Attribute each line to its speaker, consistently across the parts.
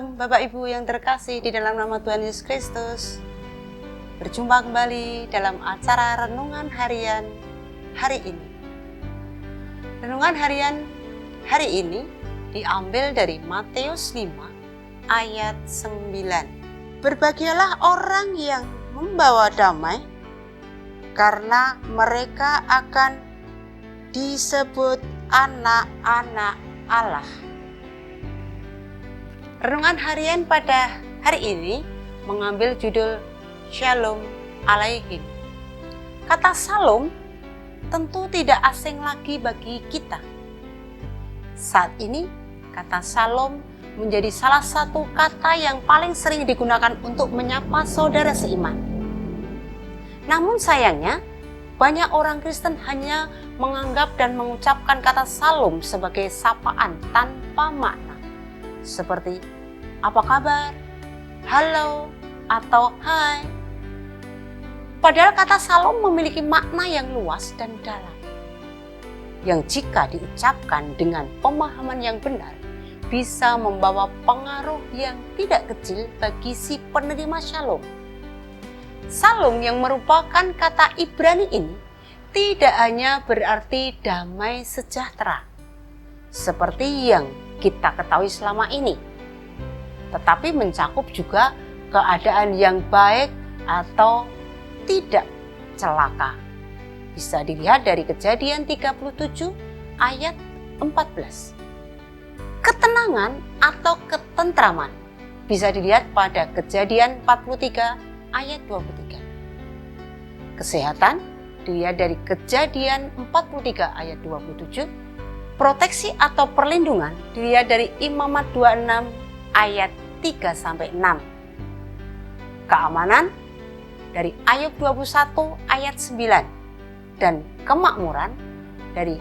Speaker 1: Shalom Bapak Ibu yang terkasih di dalam nama Tuhan Yesus Kristus. Berjumpa kembali dalam acara Renungan Harian hari ini. Renungan Harian hari ini diambil dari Matius 5 ayat 9. Berbahagialah orang yang membawa damai, karena mereka akan disebut anak-anak Allah. Renungan harian pada hari ini mengambil judul Shalom Aleichem. Kata Shalom tentu tidak asing lagi bagi kita. Saat ini kata Shalom menjadi salah satu kata yang paling sering digunakan untuk menyapa saudara seiman. Namun sayangnya banyak orang Kristen hanya menganggap dan mengucapkan kata Shalom sebagai sapaan tanpa makna. Seperti apa kabar, halo, atau hai. Padahal kata Shalom memiliki makna yang luas dan dalam, yang jika diucapkan dengan pemahaman yang benar bisa membawa pengaruh yang tidak kecil bagi si penerima Shalom. Shalom yang merupakan kata Ibrani ini tidak hanya berarti damai sejahtera seperti yang kita ketahui selama ini, tetapi mencakup juga keadaan yang baik atau tidak celaka. Bisa dilihat dari Kejadian 37 ayat 14. Ketenangan atau ketentraman bisa dilihat pada Kejadian 43 ayat 23. Kesehatan dilihat dari Kejadian 43 ayat 27. Proteksi atau perlindungan dilihat dari Imamat 26 ayat 3-6. Keamanan dari Ayub 21 ayat 9. Dan kemakmuran dari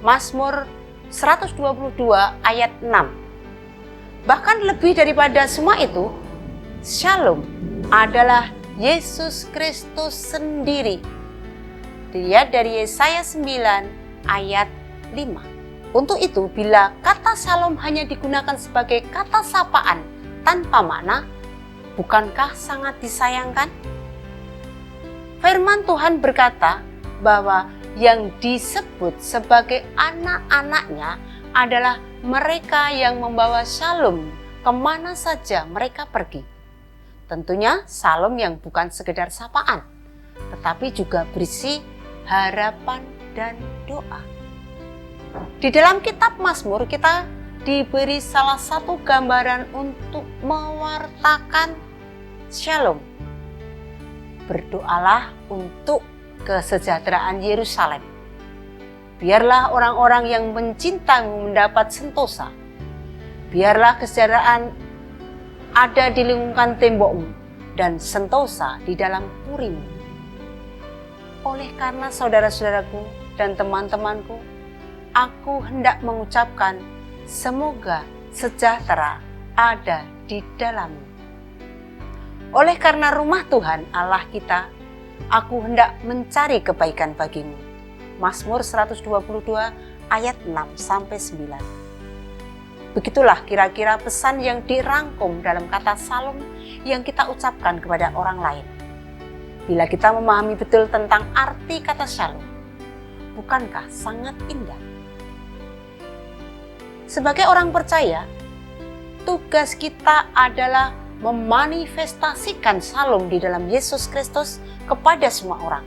Speaker 1: Mazmur 122 ayat 6. Bahkan lebih daripada semua itu, Shalom adalah Yesus Kristus sendiri. Dilihat dari Yesaya 9 ayat 5. Untuk itu, bila kata Shalom hanya digunakan sebagai kata sapaan tanpa makna, bukankah sangat disayangkan? Firman Tuhan berkata bahwa yang disebut sebagai anak-anaknya adalah mereka yang membawa Shalom kemana saja mereka pergi. Tentunya Shalom yang bukan sekedar sapaan, tetapi juga berisi harapan dan doa. Di dalam kitab Mazmur kita diberi salah satu gambaran untuk mewartakan Shalom. Berdoalah untuk kesejahteraan Yerusalem. Biarlah orang-orang yang mencintamu mendapat sentosa. Biarlah kesejahteraan ada di lingkungan tembokmu dan sentosa di dalam purimu. Oleh karena saudara-saudaraku dan teman-temanku, aku hendak mengucapkan semoga sejahtera ada di dalammu. Oleh karena rumah Tuhan Allah kita, aku hendak mencari kebaikan bagimu. Mazmur 122 ayat 6-9. Begitulah kira-kira pesan yang dirangkum dalam kata Shalom yang kita ucapkan kepada orang lain. Bila kita memahami betul tentang arti kata Shalom, bukankah sangat indah? Sebagai orang percaya, tugas kita adalah memanifestasikan Shalom di dalam Yesus Kristus kepada semua orang.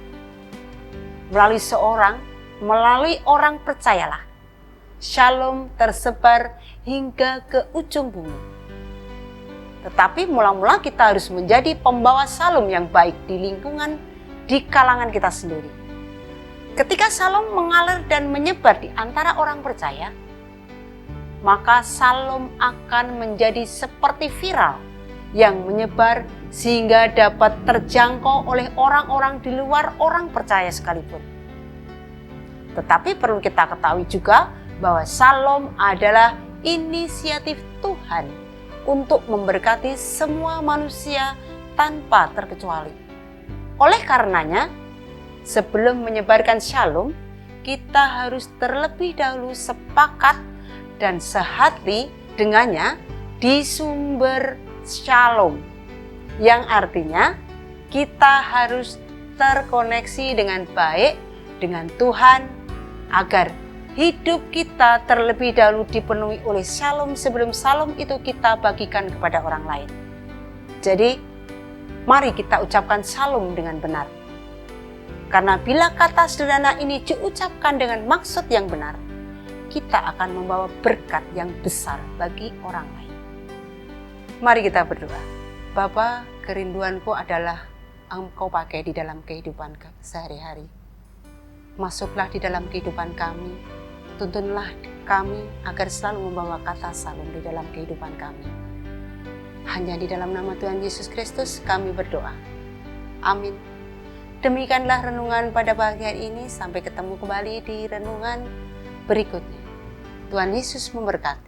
Speaker 1: Melalui orang percayalah, Shalom tersebar hingga ke ujung bumi. Tetapi mula-mula kita harus menjadi pembawa Shalom yang baik di lingkungan, di kalangan kita sendiri. Ketika Shalom mengalir dan menyebar di antara orang percaya, maka Shalom akan menjadi seperti viral yang menyebar sehingga dapat terjangkau oleh orang-orang di luar orang percaya sekalipun. Tetapi perlu kita ketahui juga bahwa Shalom adalah inisiatif Tuhan untuk memberkati semua manusia tanpa terkecuali. Oleh karenanya, sebelum menyebarkan Shalom, kita harus terlebih dahulu sepakat dan sehati dengannya di sumber shalom, yang artinya kita harus terkoneksi dengan baik dengan Tuhan agar hidup kita terlebih dahulu dipenuhi oleh shalom sebelum shalom itu kita bagikan kepada orang lain. Jadi mari kita ucapkan shalom dengan benar. Karena bila kata sederhana ini diucapkan dengan maksud yang benar, kita akan membawa berkat yang besar bagi orang lain. Mari kita berdoa. Bapa, kerinduanku adalah Engkau pakai di dalam kehidupan sehari-hari. Masuklah di dalam kehidupan kami, tuntunlah kami agar selalu membawa kata shalom di dalam kehidupan kami. Hanya di dalam nama Tuhan Yesus Kristus kami berdoa. Amin. Demikianlah renungan pada pagi hari ini. Sampai ketemu kembali di renungan berikutnya. Tuhan Yesus memberkati.